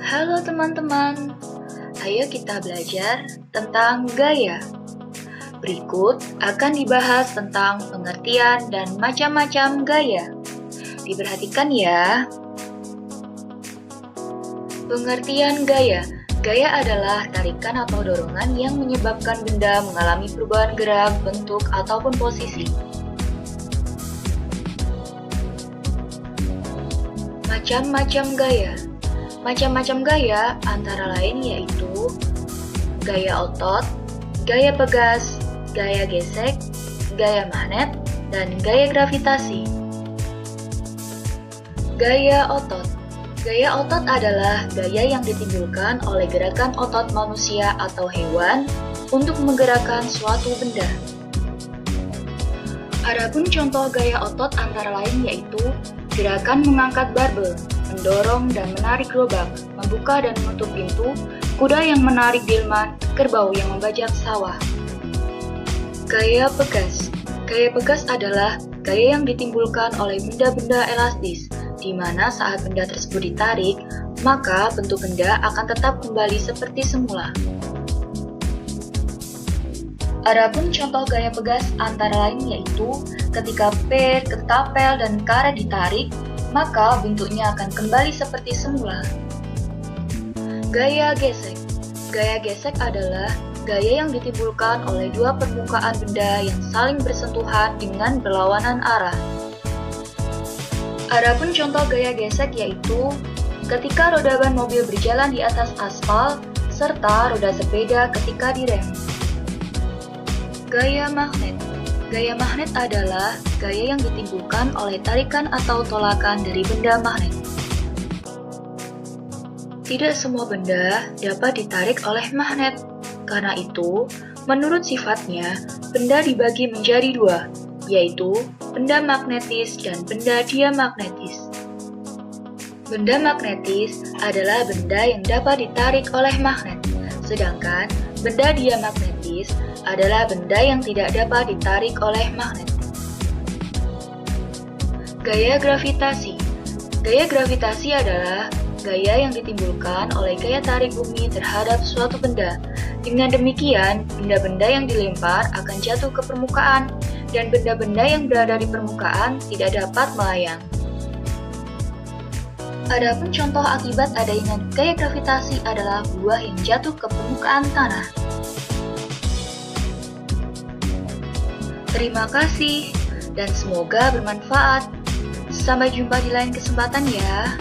Halo teman-teman, ayo kita belajar tentang gaya. Berikut akan dibahas tentang pengertian dan macam-macam gaya. Diperhatikan ya. Pengertian gaya. Gaya adalah tarikan atau dorongan yang menyebabkan benda mengalami perubahan gerak, bentuk, ataupun posisi. Macam-macam gaya. Macam-macam gaya antara lain yaitu gaya otot, gaya pegas, gaya gesek, gaya magnet, dan gaya gravitasi. Gaya otot. Gaya otot adalah gaya yang ditimbulkan oleh gerakan otot manusia atau hewan untuk menggerakkan suatu benda. Adapun contoh gaya otot antara lain yaitu gerakan mengangkat barbel, mendorong dan menarik gerobak, membuka dan menutup pintu, kuda yang menarik delman, kerbau yang membajak sawah. Gaya pegas. Gaya pegas adalah gaya yang ditimbulkan oleh benda-benda elastis, di mana saat benda tersebut ditarik, maka bentuk benda akan tetap kembali seperti semula. Adapun contoh gaya pegas antara lain yaitu ketika per, ketapel, dan karet ditarik, maka bentuknya akan kembali seperti semula. Gaya gesek. Gaya gesek adalah gaya yang ditimbulkan oleh dua permukaan benda yang saling bersentuhan dengan berlawanan arah. Adapun contoh gaya gesek yaitu ketika roda ban mobil berjalan di atas aspal, serta roda sepeda ketika direm. Gaya magnet. Gaya magnet adalah gaya yang ditimbulkan oleh tarikan atau tolakan dari benda magnet. Tidak semua benda dapat ditarik oleh magnet. Karena itu, menurut sifatnya, benda dibagi menjadi dua, yaitu benda magnetis dan benda diamagnetis. Benda magnetis adalah benda yang dapat ditarik oleh magnet, sedangkan benda diamagnetis adalah benda yang tidak dapat ditarik oleh magnet. Gaya gravitasi. Gaya gravitasi adalah gaya yang ditimbulkan oleh gaya tarik bumi terhadap suatu benda. Dengan demikian, benda-benda yang dilempar akan jatuh ke permukaan, dan benda-benda yang berada di permukaan tidak dapat melayang. Adapun contoh akibat adanya gaya gravitasi adalah buah yang jatuh ke permukaan tanah. Terima kasih, dan semoga bermanfaat. Sampai jumpa di lain kesempatan ya.